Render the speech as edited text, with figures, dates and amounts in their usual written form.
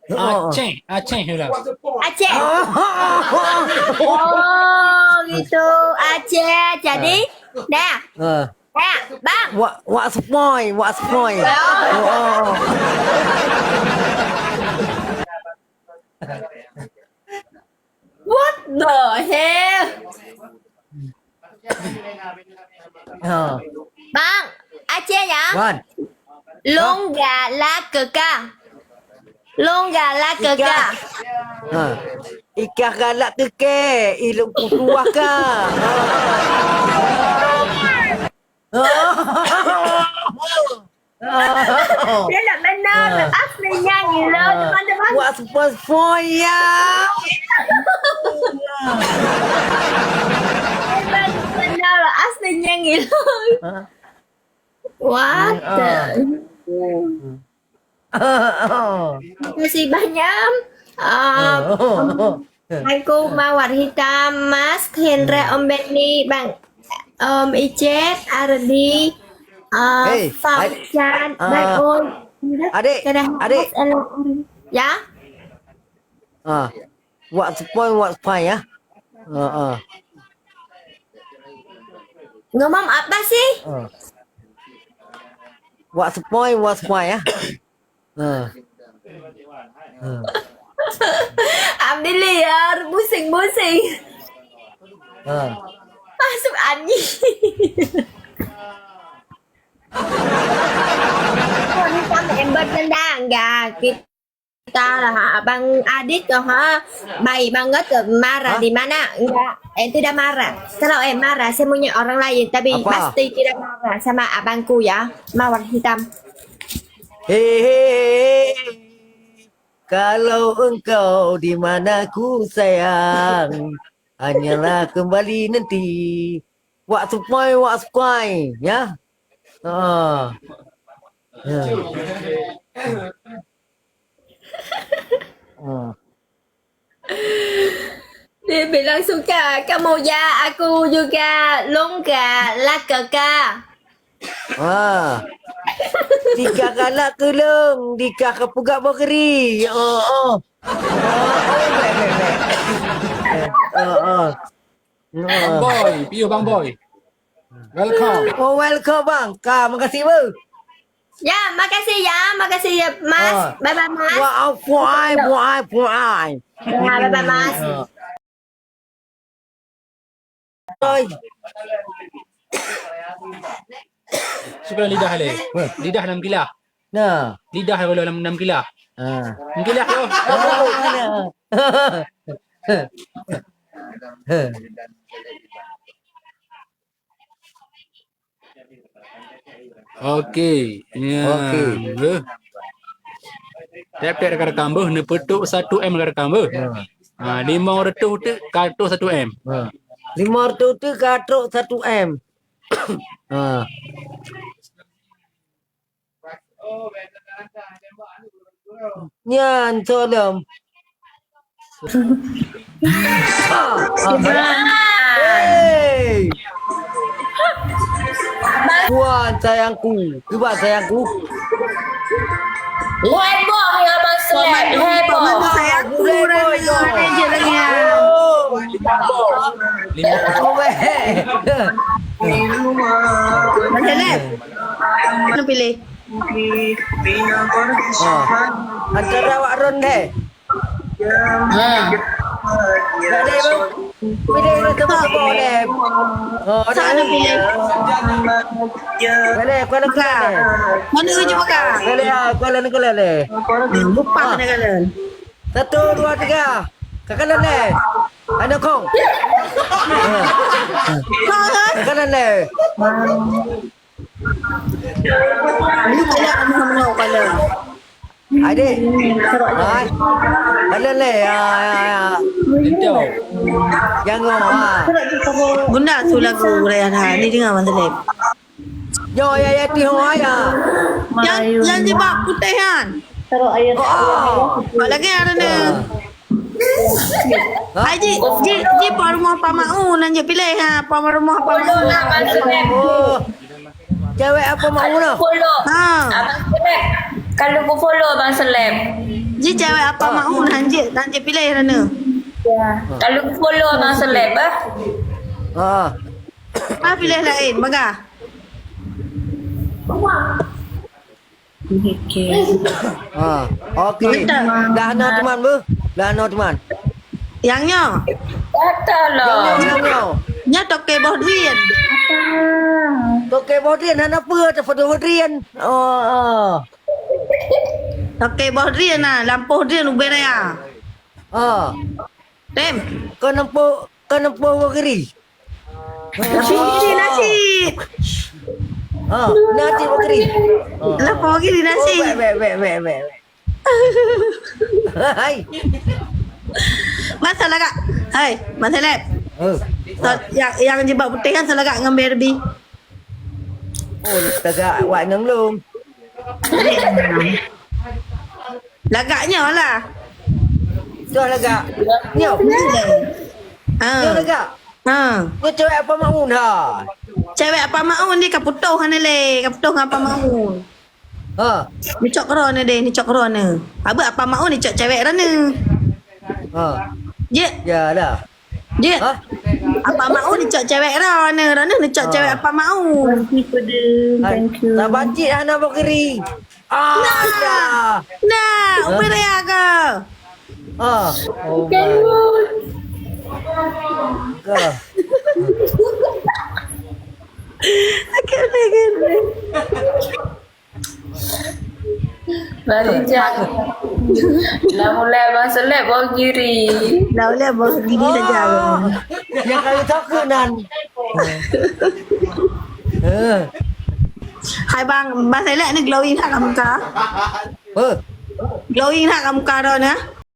Aceh sudah. Aceh. Oh, gitu. Aceh. Jadi, nè, nè, bang. Wak sepoi. Oh. What the hell? Bang, Aceh ya? Wan. Longga la keka. Longga la keka. Ikan galak ke ilmu kuah ka. Dia nak benar. Aslinya gila, teman-teman. Wak sepoi ya. Benar, aslinya gila. What the? Terima kasih banyak. Aku mawar hitam, Mas Hendra, Om Benny, Bang Icet, Ardi, Fauzan, Bang Ol. Adik. Ya? Wak sepoi ya. Ngomong apa sih? Wak sepoi ya. Ambil liar, pusing-pusing. Masuk anjing. Con em bên trên đàn gà kita lah Bang Adit tuh baik banget marah di mana? Enggak, tidak marah. Kalau marah semuanya orang lain, tapi pasti tidak marah sama abangku ya, mawar hitam. Hehehe, kalau engkau di mana ku sayang, hanyalah kembali nanti. Wak sepoi ya. Dia bilang suka kamu ya, aku juga longga lakaka. Tiga galak keleng, dikah kepugak beri. Bang Boy, piu Bang Boy. Welcome. Welcome bang. Makasih bang. Ya, makasih ya, Mas. Bye bye Mas. Wah, puai. Ya, bye bye Mas. Suka lidah le. Lidah 6 kilo. Nah. Lidah kalau 6 kilo. 6 kilo tu. Okey. Okey. Tap-tap dekat kambuh ne petuk 1M dekat kambuh. 500 tu kartu 1M. 500 tu kartu 1M. Nyan tolong. Hey. Puan sayangku, coba sayangku. Heboh ya Bang Selek, heboh. Sayangku, heboh. Mana pilih? Antara awak Ron deh. Tak ada bang. Pilih tempat boleh. Sana pilih. Boleh, Kuala Negara. Mana kerja pakai? Boleh, Kuala Negara le. Lupa mana kalian? 1, 2, 3. Kakalan le. Ano kong? Kakalan le. Ini kalian mana kalian? Adik. Kakalan le. Jangan. Guna tu lagu Rayhan ni dengar Mas Lep. Yo ya ti hoa ya. Yang di bak putih kan. Taruh ayat. Lagi ada ni. Haji, ji rumah pamau nanya pilih ha, rumah pamau. Cewek apa mau no? Follow. Ha. Abang Seleb. Kalau aku follow Abang Seleb. Ji cewek apa mau nanti pilih Rana. Kalau follow abang seleb ah. Ha. Pilih lain baga. Ha. Okey. Betul. Dah no teman bu. Dah no teman. Yangnya. Katalah. Nya toke boh duit. Toke bodrian hana apa tu foto bodrian. Oh. Toke boh duit nah, lampu dia nu beraya. Ha. Tem. Kau nampak bogeri. Nasi. Ha. Nanti bogeri. Lampu gini nasi. Be. Hai. Masa lagak. Hai, masa lep. Yang jebak putih kan salah gak ngambil lebih. Oh, tagak awak nang long. Lagaknya lah. Tu lagak. Nyo. Nyo lagak. Kau cewek apa maun ha? Cewek apa mau ni kaputuh kan le, kaputuh apa mau. Ha. Ni cok korona deh, ni cok korona. Apa mau ni cok cewek rana. Ha. Je, Ya dah. je. Ha? Apa mau ni cok cewek rana ni cok cewek apa mau. Thank you. Tak bancik hana bogeri. Dah. Nah, upir ya ke. Ha. Oh. Ke. Okey. Baru jangan. Dah mulai abang seleb bawa kiri. Dah boleh bos gini saja. Yang kali takunan. Hai bang, bahasa elok ni glowing hak kamu ka? Oh. Glowing hak kamu ka dah na?